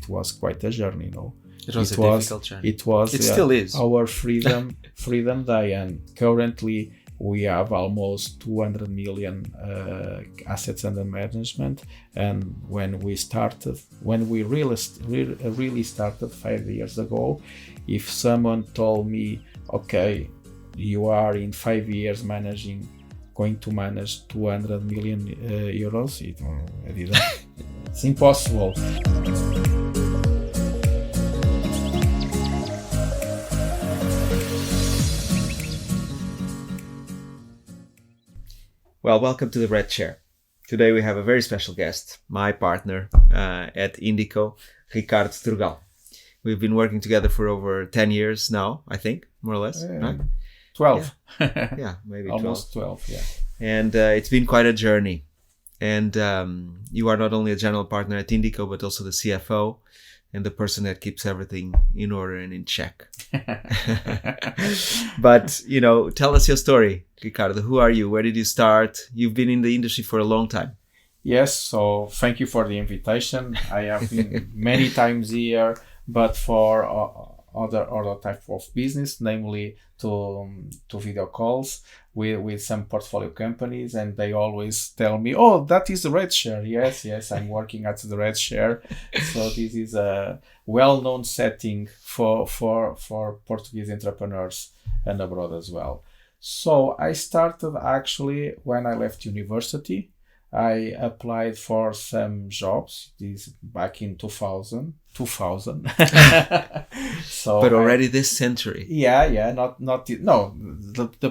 it was quite a journey, It was a difficult journey. It still is. Our freedom day, and currently we have almost 200 million assets under management. And when we really started 5 years ago, if someone told me, okay, you are in 5 years going to manage 200 million euros, it's impossible. Well, welcome to the Red Chair. Today we have a very special guest, my partner at Indico, Ricardo Torgal. We've been working together for over 10 years now, I think, more or less. Right? 12. Yeah, maybe 12. Almost 12, yeah. And it's been quite a journey. And you are not only a general partner at Indico, but also the CFO and the person that keeps everything in order and in check. But, tell us your story, Ricardo. Who are you? Where did you start? You've been in the industry for a long time. Yes, so thank you for the invitation. I have been many times here, but for other type of business, namely to video calls with some portfolio companies, and they always tell me, oh, that is the Red Share. Yes, I'm working at the Red Share. So this is a well-known setting for Portuguese entrepreneurs and abroad as well. So I started actually when I left university. I applied for some jobs, this back in 2000. So, but already this century. The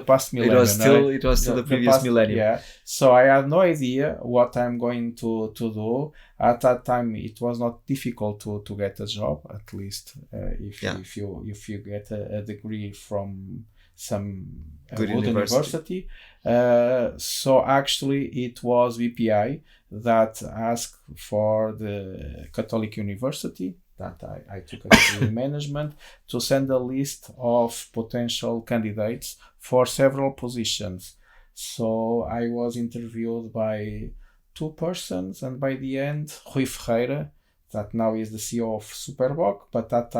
past millennium. It was still the previous past, millennium. Yeah. So I had no idea what I'm going to do. At that time, it was not difficult to get a job, at least if you get a degree from some good university. So actually it was BPI that asked for the Catholic University that I took a degree in management to send a list of potential candidates for several positions. So I was interviewed by 2 persons, and by the end, Rui Ferreira, that now is the CEO of Superboc, but at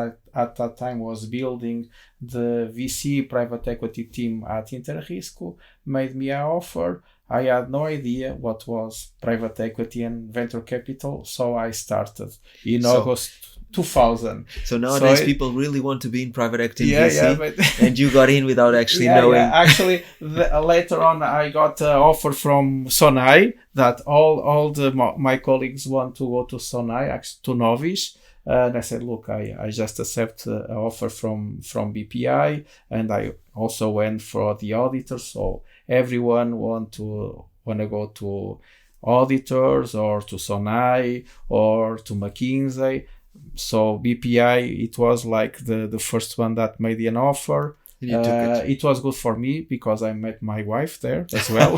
that time was building the BPI Private Equity team at Interrisco, made me an offer. I had no idea what was private equity and venture capital, so I started in August 2000. So nowadays people really want to be in private equity and VC, and you got in without actually knowing. Yeah. Actually, later on I got an offer from Sonai that all my colleagues want to go to Sonai, to Novis. And I said, look, I just accept an offer from BPI, and I also went for the auditor. So everyone want to go to auditors or to Sonai or to McKinsey. So BPI, it was like the first one that made an offer. It was good for me because I met my wife there as well.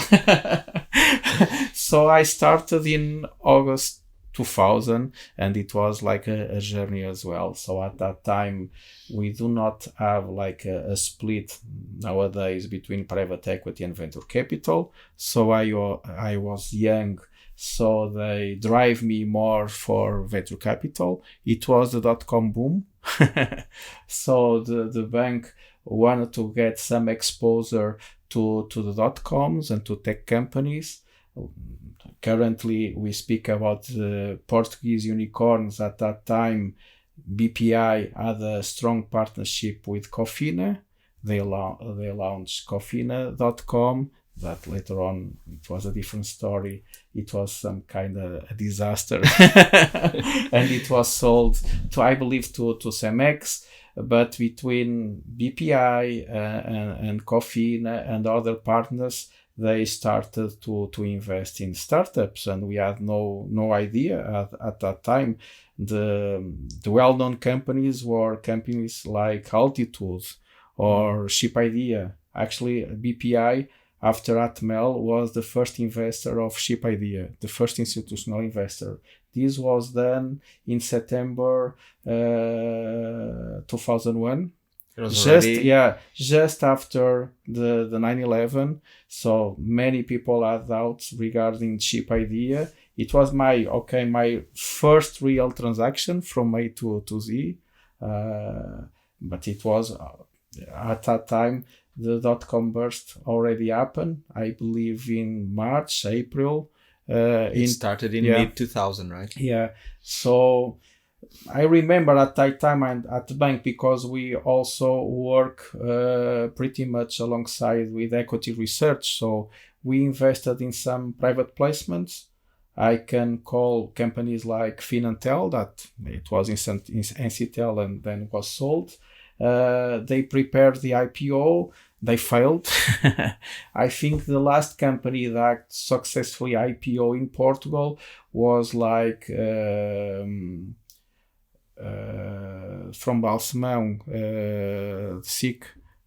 So I started in August 2000, and it was like a journey as well. So at that time, we do not have like a split nowadays between private equity and venture capital. So I was young, so they drive me more for venture capital. It was the .com boom. So the bank wanted to get some exposure to the .coms and to tech companies. Currently, we speak about the Portuguese unicorns. At that time, BPI had a strong partnership with Cofina. They launched Cofina.com. That later on, it was a different story. It was some kind of a disaster. And it was sold to, I believe, to Cemex. But between BPI and Cofina and other partners, they started to invest in startups, and we had no idea at that time. The well-known companies were companies like Altitude or Ship Idea. Actually, BPI, after Atmel, was the first investor of Ship Idea, the first institutional investor. This was done in September 2001. Just after the 9/11. So many people had doubts regarding Ship Idea. it was my first real transaction from A to Z. But it was at that time the dot-com burst already happened. I believe in March, April. It started in mid 2000, right? Yeah. So I remember at that time at the bank, because we also work pretty much alongside with equity research. So we invested in some private placements. I can call companies like Finantel, that it was in Encitel and then was sold. They prepared the IPO. They failed. I think the last company that successfully IPO in Portugal was like from Balsemão, SIC,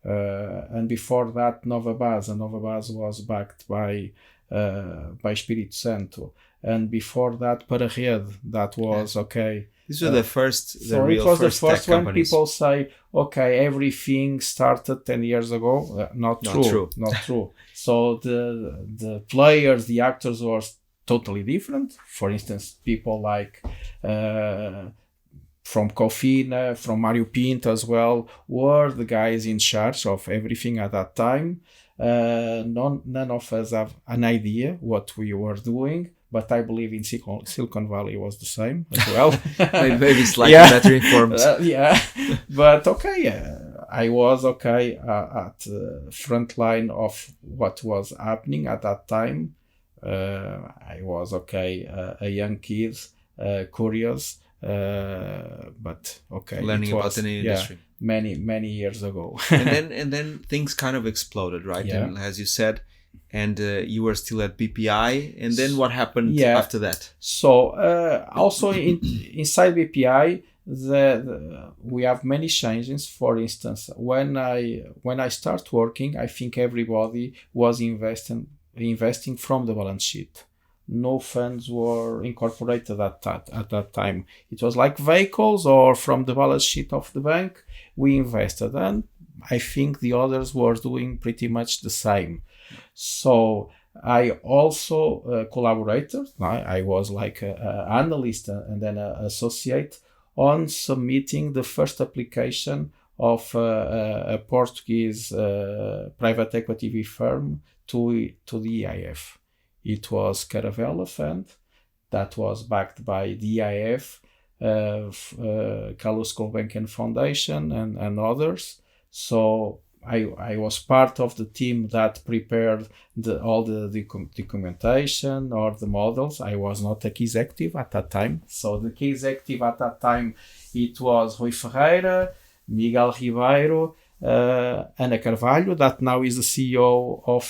and before that Nova Base. And Nova Base was backed by Espírito Santo, and before that Pararrede. That was okay. These were the first, the so real it was first the first tech when companies. people say, okay, everything started 10 years ago. Not true. So the players, the actors were totally different. For instance, people like from Cofina, from Mário Pinto as well, were the guys in charge of everything at that time. None of us have an idea what we were doing, but I believe in Silicon Valley was the same as well. Maybe slightly better informed. But okay, I was okay at the front line of what was happening at that time. I was okay, a young kid, curious, but okay. Learning about the industry. Many years ago. and then things kind of exploded, right? Yeah. And as you said, and you were still at BPI, and then what happened after that? So also inside BPI, we have many changes. For instance, when I start working, I think everybody was investing from the balance sheet. No funds were incorporated at that time. It was like vehicles or from the balance sheet of the bank we invested, and I think the others were doing pretty much the same. So I also collaborated. I was like an analyst and then an associate on submitting the first application of a Portuguese private equity firm to the EIF. It was Caravella Fund that was backed by the EIF, Carlos Gulbenkian Foundation and others. So I was part of the team that prepared all the documentation or the models. I was not a key executive at that time. So the key executive at that time, it was Rui Ferreira, Miguel Ribeiro, Ana Carvalho, that now is the CEO of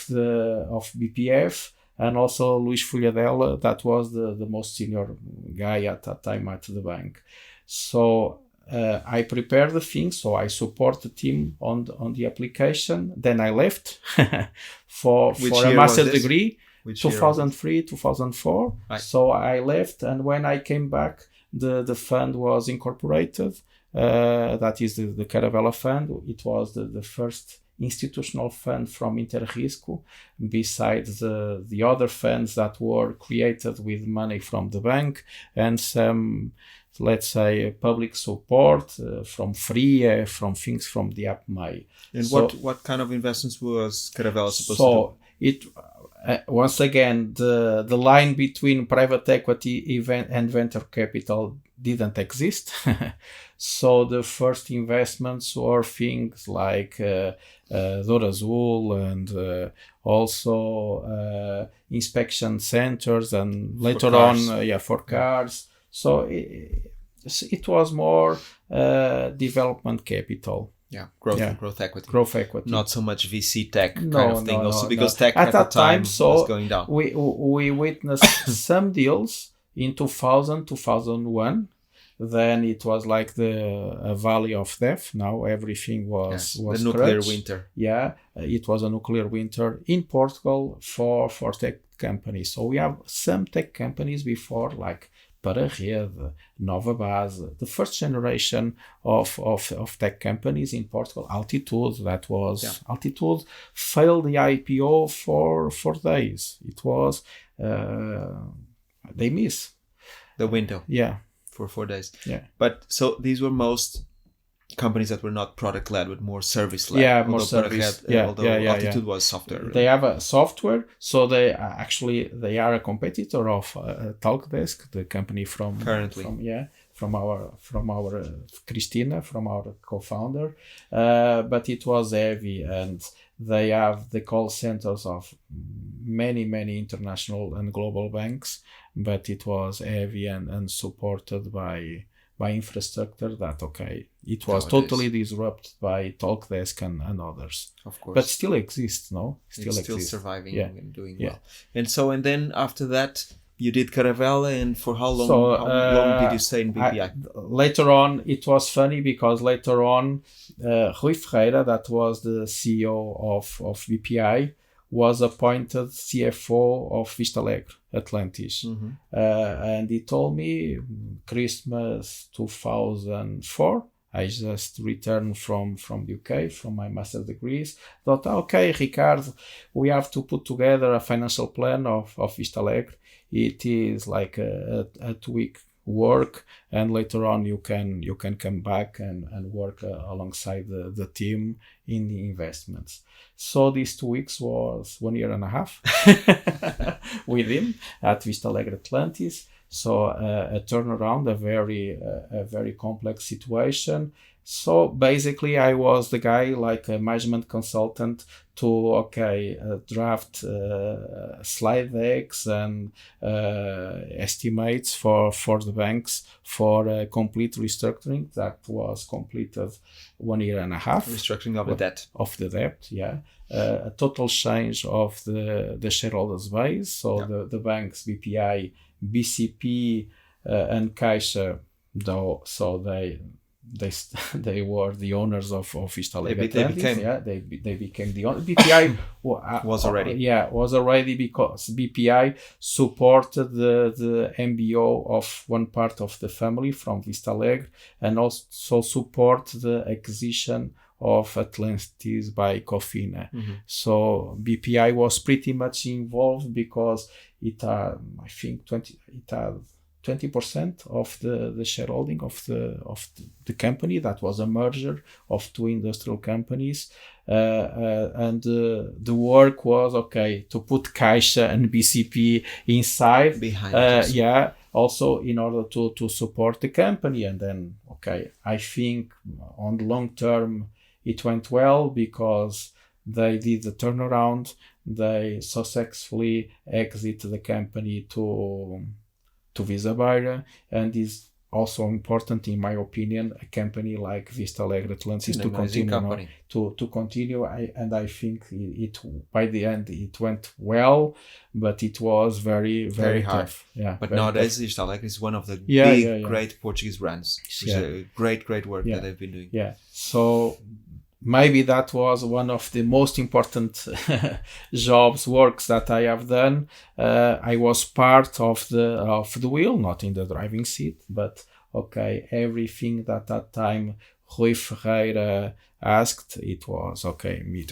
BPF, and also Luís Folhadela, that was the most senior guy at that time at the bank. So I prepared the thing, so I support the team on the application. Then I left for a master's degree, 2003, 2004. Right. So I left, and when I came back, the fund was incorporated. That is the Caravella Fund. It was the first institutional fund from Interrisco, besides the other funds that were created with money from the bank and some, let's say, public support from FRIE, from things from the APMI. And so, what kind of investments was Caravella supposed to do? Once again, the line between private equity and venture capital didn't exist. So the first investments were things like Douro Azul and also inspection centers, and later on, for cars. So it was more development capital. Yeah, growth equity. Growth equity. Not so much VC tech kind of thing. Also because tech at that time was going down. We witnessed some deals in 2000, 2001. Then it was like a valley of death. Now everything was the nuclear winter. Yeah, it was a nuclear winter in Portugal for tech companies. So we have some tech companies before, like Pararrede, Nova Base, the first generation of tech companies in Portugal. Altitude, Altitude failed the IPO for 4 days. It was they miss the window. Yeah. For 4 days. Yeah. But so these were most companies that were not product led, but more service led. Yeah, more service. Although Altitude was software. Really. They have a software, so they are a competitor of Talkdesk, the company from our Christina, from our co-founder. But it was heavy, and they have the call centers of many international and global banks, but it was heavy and supported by infrastructure that it was totally disrupted by Talkdesk and others, of course, but still exists. Still surviving and doing well. And then after that you did Caravella, and for how long? How long did you stay in BPI? Later on, it was funny because later on, Rui Ferreira, that was the CEO of BPI, was appointed CFO of Vista Alegre Atlantis. Mm-hmm. And he told me Christmas 2004, I just returned from the UK, from my master's degrees. Thought, Ricardo, we have to put together a financial plan of Vista Alegre. It is like a 2-week work, and later on you can come back and work alongside the team in the investments. So these 2 weeks was 1.5 years with him at Vista Alegre Atlantis. So a turnaround, a very complex situation. So basically, I was the guy, like a management consultant, to draft slide decks and estimates for the banks for a complete restructuring that was completed 1.5 years. Restructuring of the debt. Of the debt, yeah. A total change of the shareholders base. So the banks, BPI, BCP, and Caixa, they were the owners of Vista Alegre. They became the owner. BPI was already because BPI supported the MBO of one part of the family from Vista Alegre, and also support the acquisition of Atlantis by Cofina. Mm-hmm. So BPI was pretty much involved because it had 20% of the shareholding of the company. That was a merger of two industrial companies, and the work was to put Caixa and BCP inside behind. Also in order to support the company. And then I think on the long term it went well because they did the turnaround. They successfully exited the company to Visa Beira, and is also important, in my opinion, a company like Vista Alegre Atlantis to continue. I think it by the end it went well, but it was very hard. Tough. Yeah, but nowadays Vista Alegre is one of the great Portuguese brands. It's a great work that they've been doing. Yeah, so maybe that was one of the most important works that I have done. I was part of the wheel, not in the driving seat, but everything that at that time Rui Ferreira asked, it was to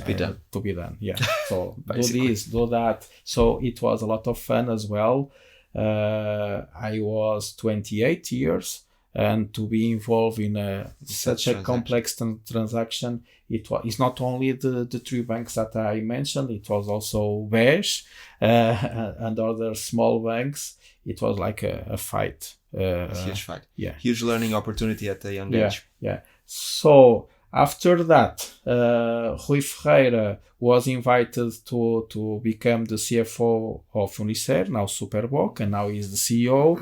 be done. Yeah. So do this, do that. So it was a lot of fun as well. I was 28 years. And to be involved in such a complex transaction, it's not only the three banks that I mentioned, it was also BES and other small banks. It was like a fight. A huge fight. Yeah. Huge learning opportunity at a young age. Yeah. So after that, Rui Ferreira was invited to become the CFO of Unicer, now Superboc, and now he's the CEO.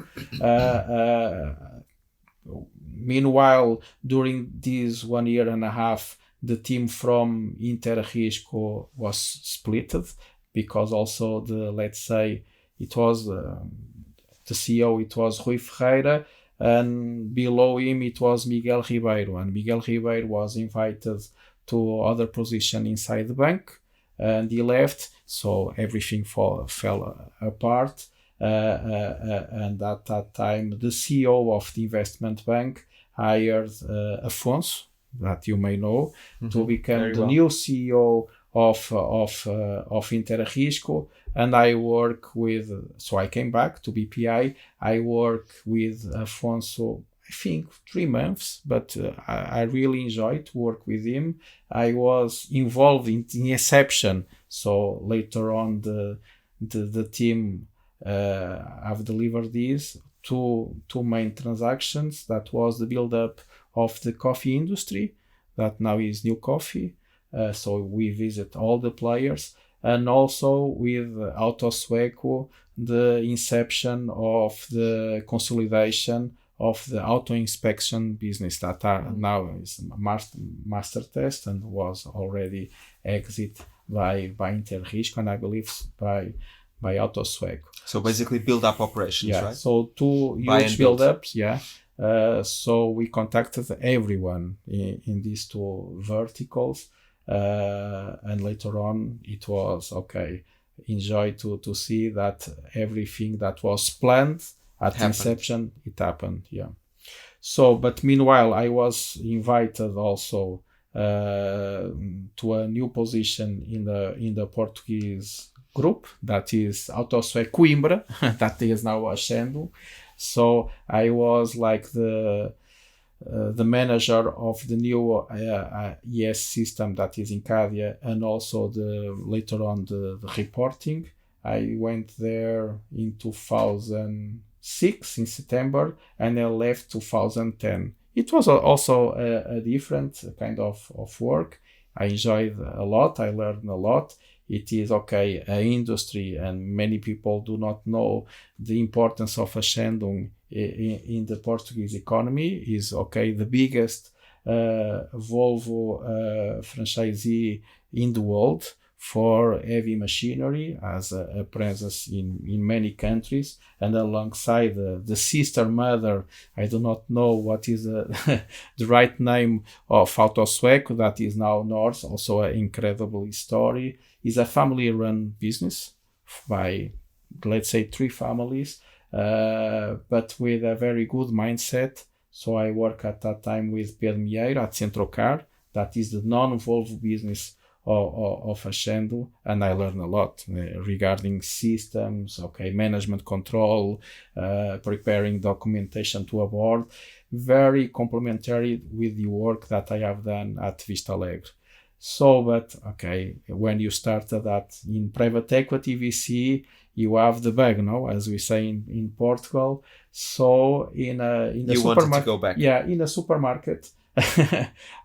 Meanwhile, during this 1.5 years, the team from Interrisco was splitted because also it was the CEO, it was Rui Ferreira, and below him it was Miguel Ribeiro, and Miguel Ribeiro was invited to other position inside the bank, and he left, so everything fell apart. And at that time, the CEO of the investment bank hired Afonso, that you may know, to become new CEO of Interrisco, and I work with. So I came back to BPI. I work with Afonso, I think 3 months, but I really enjoyed to work with him. I was involved in the inception. So later on, the team have delivered these two main transactions. That was the build-up of the coffee industry, that now is New Coffee. So we visit all the players, and also with Auto Sueco, the inception of the consolidation of the auto inspection business that are now is master test and was already exit by Interrisco, and I believe by Auto Sueco. So basically build up operations, yeah, right? So 2 huge build-ups, yeah. So we contacted everyone in these 2 verticals, and later on it was okay. Enjoy to see that everything that was planned at inception, it happened. Yeah. So, but meanwhile, I was invited also to a new position in the Portuguese group, that is Auto Sueco Coimbra, that is now Ascendum. So I was like the manager of the new ES system that is in Cadia, and also later on the reporting. I went there in 2006 in September, and I left 2010. It was also a different kind of work. I enjoyed a lot. I learned a lot. It is okay, an industry, and many people do not know the importance of Ascendum in the Portuguese economy. Is okay, the biggest Volvo franchisee in the world for heavy machinery, as a presence in many countries, and alongside the sister mother, I do not know what is the right name of Auto Sueco, that is now North, also an incredible story. Is a family-run business by, let's say, 3 families, but with a very good mindset. So I work at that time with Pedro Mieiro at Centrocar, that is the non-Volvo business of Ascendum, and I learned a lot regarding systems, management control, preparing documentation to a board, very complementary with the work that I have done at Vista Alegre. So, but when you started that in private equity VC, you have the bag, no, as we say in Portugal. So in a supermarket, wanted to go back. Yeah, in a supermarket,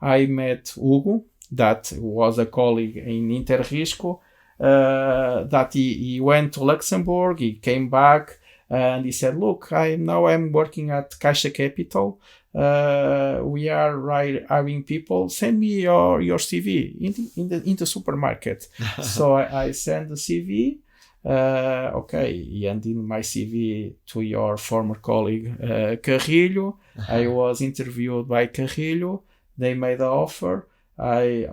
I met Hugo, that was a colleague in Interrisco, that he went to Luxembourg, he came back, and he said, look, I'm working at Caixa Capital. We are hiring people. Send me your CV in the supermarket. So I sent the CV. And in my CV to your former colleague Carrilho, I was interviewed by Carrilho. They made the offer. I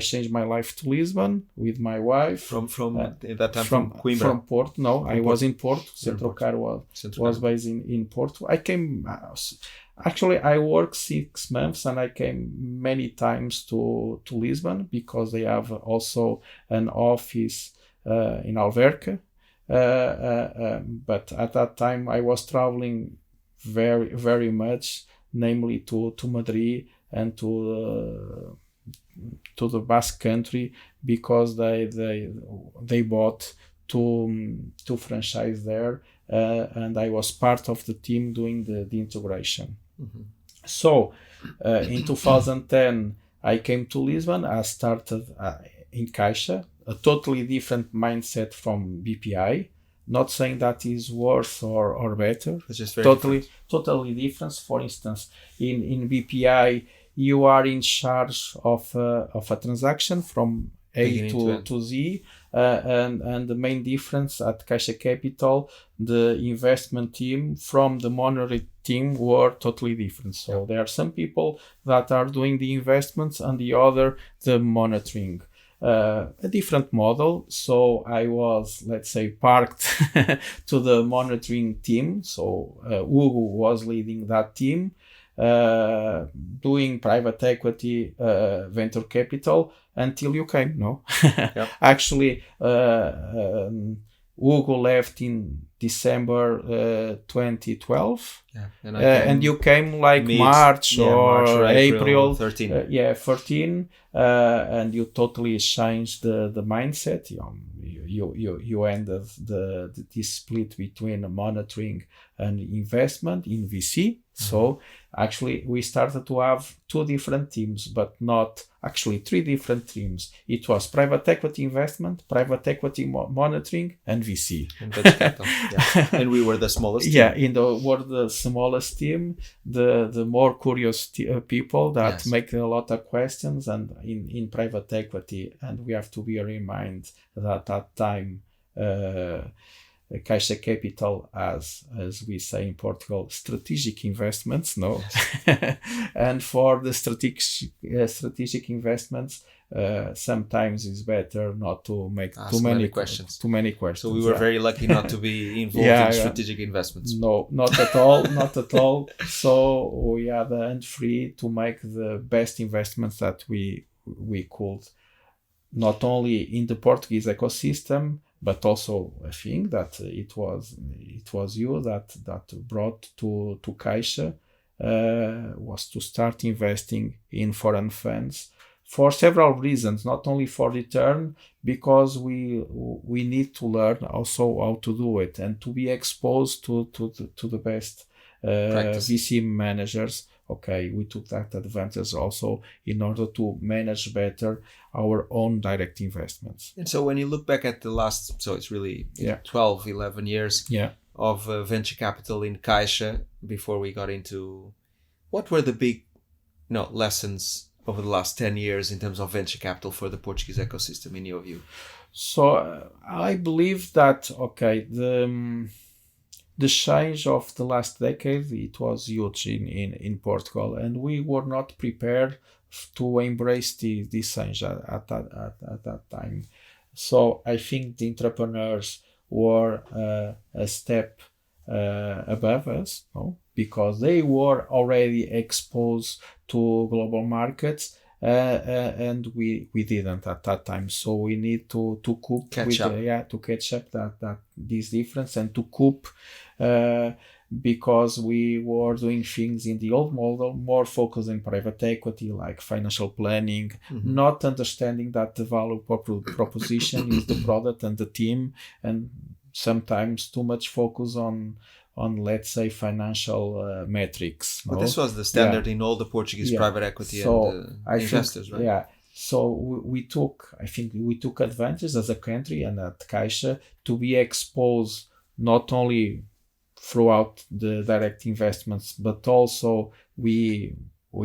changed my life to Lisbon with my wife. From that time from Coimbra? From Porto. No, I was in Porto. Centrocar was based in Porto. I came. Actually, I worked 6 months, and I came many times to Lisbon, because they have also an office in Alverca. But at that time, I was traveling very, very much, namely to Madrid and to the Basque Country, because they bought two franchise there, and I was part of the team doing the integration. Mm-hmm. So in 2010 I came to Lisbon. I started in Caixa, a totally different mindset from BPI. Not saying that is worse or better. It's just very totally different. For instance, in BPI, you are in charge of a transaction from A to Z, and the main difference at Caixa Capital, the investment team from the monetary team were totally different. So there are some people that are doing the investments, and the other the monitoring. A different model. So I was, let's say, parked to the monitoring team. So Hugo was leading that team. doing private equity, venture capital until you came. No, Yep. actually, Hugo left in December 2012. Yeah. And you came like March or April 13. 14, and you totally changed the mindset. You ended this split between monitoring and investment in VC. So actually we started to have two different teams, but not actually three different teams. It was private equity investment, private equity monitoring, and VC. And venture capital. Yeah. And we were the smallest team. Yeah, we're the smallest team, the more curious people that make a lot of questions, and in private equity, and we have to bear in mind that at that time Caixa Capital, as we say in Portugal, strategic investments, no, and for the strategic investments, sometimes it's better not to make too many questions. So we were very lucky not to be involved in strategic investments. No, not at all, not at all. So we are the hand free to make the best investments that we could, not only in the Portuguese ecosystem, but also I think that it was you that brought to Caixa was to start investing in foreign funds for several reasons, not only for return, because we need to learn also how to do it and to be exposed to the best VC managers. Okay, we took that advantage also in order to manage better our own direct investments. And so when you look back at the last, so it's really 12, 11 years of venture capital in Caixa before we got into, what were the big lessons over the last 10 years in terms of venture capital for the Portuguese ecosystem in your view? So I believe that, the change of the last decade, it was huge in Portugal, and we were not prepared to embrace this change at that time. So I think the entrepreneurs were a step above us, because they were already exposed to global markets, and we didn't at that time. So we need to catch up that this difference, and to cope because we were doing things in the old model, more focused in private equity, like financial planning, not understanding that the value proposition is the product and the team, and sometimes too much focus on let's say financial metrics. But this was the standard in all the Portuguese private equity and investors, right? Yeah. So we took advantage as a country and at Caixa to be exposed not only throughout the direct investments, but also we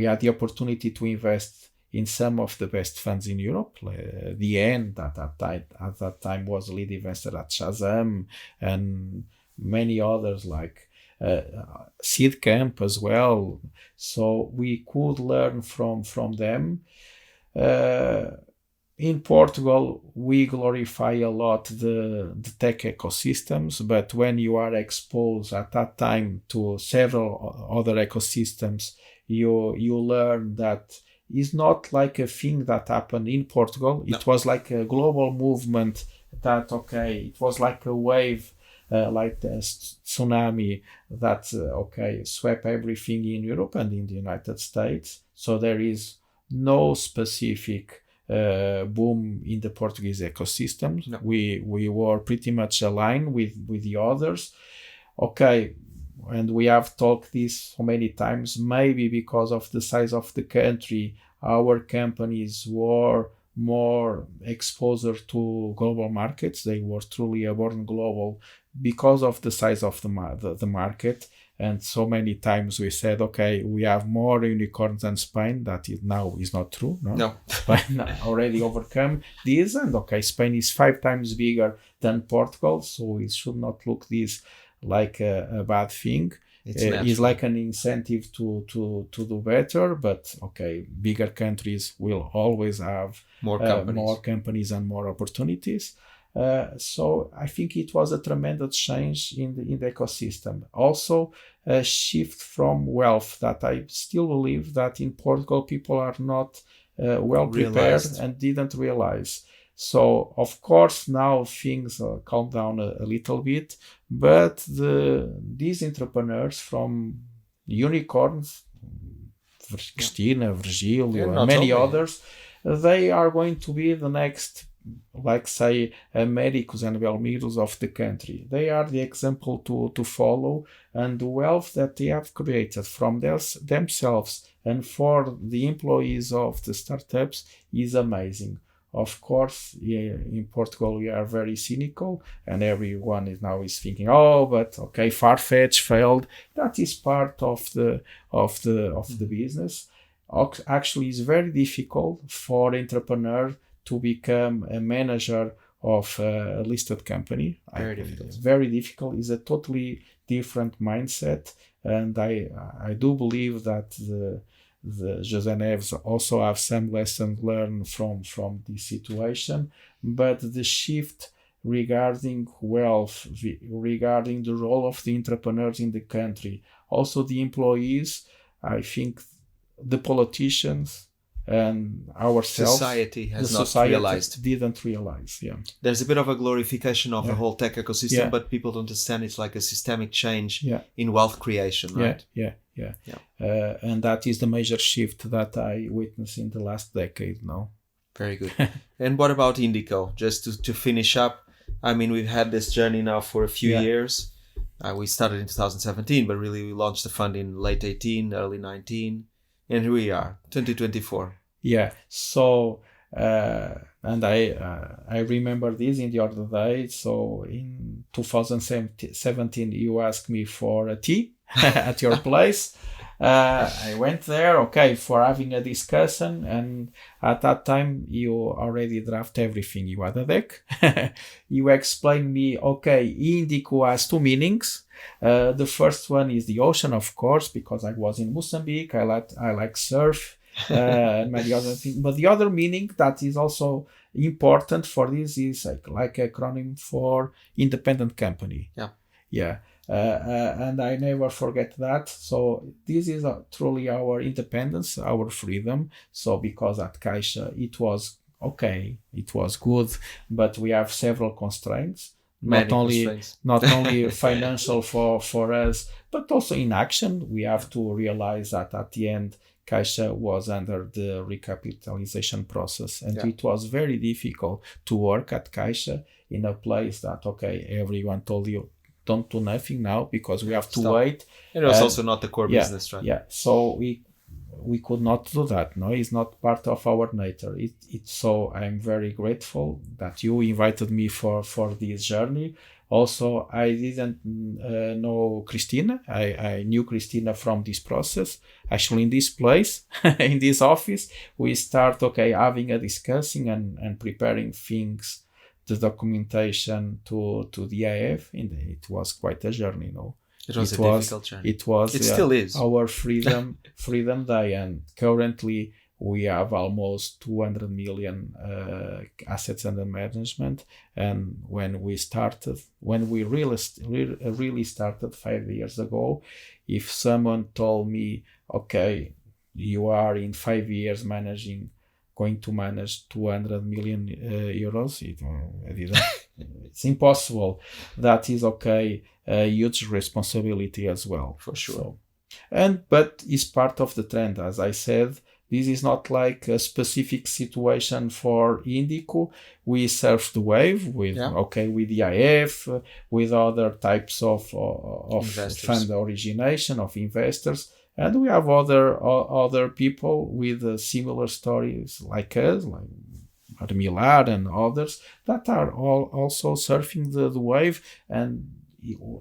had the opportunity to invest in some of the best funds in Europe. The end at that time was lead investor at Shazam, and many others like Seed Camp as well. So we could learn from them. In Portugal, we glorify a lot the tech ecosystems, but when you are exposed at that time to several other ecosystems, you learn that it's not like a thing that happened in Portugal. It was like a global movement that, it was like a wave, like the tsunami that, swept everything in Europe and in the United States. So there is no specific boom in the Portuguese ecosystems. No. We were pretty much aligned with the others. And we have talked this so many times, maybe because of the size of the country, our companies were more exposure to global markets. They were truly born global because of the size of the market. And so many times we said, we have more unicorns than Spain. That now is not true. No. Spain already overcome this. And Spain is 5 times bigger than Portugal. So it should not look this like a bad thing. It's like an incentive to do better. But bigger countries will always have more companies and more opportunities. So I think it was a tremendous change in the ecosystem. Also, a shift from wealth that I still believe that in Portugal people are not well prepared and didn't realize. So of course now things calm down a little bit, but these entrepreneurs from unicorns, Cristina, Virgilio, and many others, they are going to be the next, like say, Americos and Belmiros of the country. They are the example to follow, and the wealth that they have created from themselves and for the employees of the startups is amazing. Of course, in Portugal we are very cynical, and everyone is thinking, "Oh, but okay, Farfetch failed." That is part of the business. Actually, it's very difficult for entrepreneurs to become a manager of a listed company. Very difficult. It's very difficult. It's a totally different mindset, and I do believe that the José Neves also have some lessons learned from this situation, but the shift regarding wealth, regarding the role of the entrepreneurs in the country, also the employees, I think the politicians and ourselves, society has not realized. Didn't realize. Yeah, there's a bit of a glorification of the whole tech ecosystem, but people don't understand it's like a systemic change in wealth creation, right? Yeah. And that is the major shift that I witnessed in the last decade now. Very good. And what about Indico? Just to finish up, I mean, we've had this journey now for a few years. We started in 2017, but really we launched the fund in late 18, early 19. And here we are, 2024. Yeah. So, and I remember this in the other day. So in 2017, you asked me for a tea at your place. I went there, for having a discussion. And at that time, you already draft everything. You had a deck. You explained me, Indico has two meanings. The first one is the ocean, of course, because I was in Mozambique. I like surf and many other things. But the other meaning that is also important for this is like acronym for independent company. And I never forget that. So this is truly our independence, our freedom. So because at Caixa it was good, but we have several constraints. Not only financial for us, but also in action. We have to realize that at the end, Caixa was under the recapitalization process, and it was very difficult to work at Caixa in a place that everyone told you don't do nothing now because we have to wait. And it was also not the core business, right? Yeah, so we could not do that. No, it's not part of our nature. So I'm very grateful that you invited me for this journey. Also, I didn't know Cristina. I knew Cristina from this process. Actually, in this place, in this office, we start having a discussing and preparing things, the documentation to the IF. It was quite a journey, It was a difficult journey. It still is. Our freedom day, and currently we have almost 200 million assets under management. And when we really started 5 years ago, if someone told me, you are in 5 years going to manage 200 million euros, it's impossible. That is a huge responsibility as well. For sure. But it's part of the trend. As I said, this is not like a specific situation for Indico. We surf the wave with the IF, with other types of fund origination, of investors. And we have other people with similar stories like us, like Armilar and others, that are all also surfing the wave, and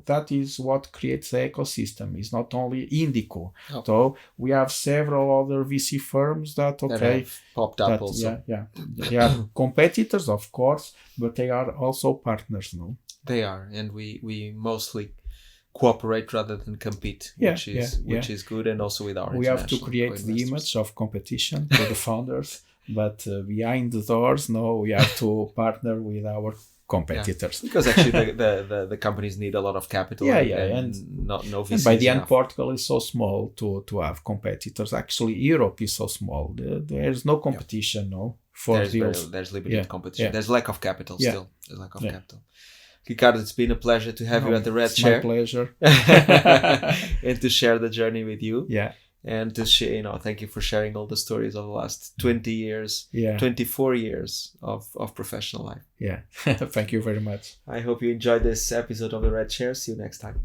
that is what creates the ecosystem. It's not only Indico. So we have several other VC firms that have popped up also. They are competitors, of course, but they are also partners, no? They are, and we mostly cooperate rather than compete, which is good, and also with our we have to create the image of competition for the founders, but behind the doors, we have to partner with our competitors. Because actually the companies need a lot of capital. And no VCs and by the end, enough. Portugal is so small to have competitors. Actually, Europe is so small. There's no competition, for deals. There's limited competition. Yeah. There's lack of capital still. There's lack of capital. Ricardo, it's been a pleasure to have you at the red chair. My pleasure. And to share the journey with you. Yeah. And to share, thank you for sharing all the stories of the last 20 years, 24 years of professional life. Yeah. Thank you very much. I hope you enjoyed this episode of the Red Chair. See you next time.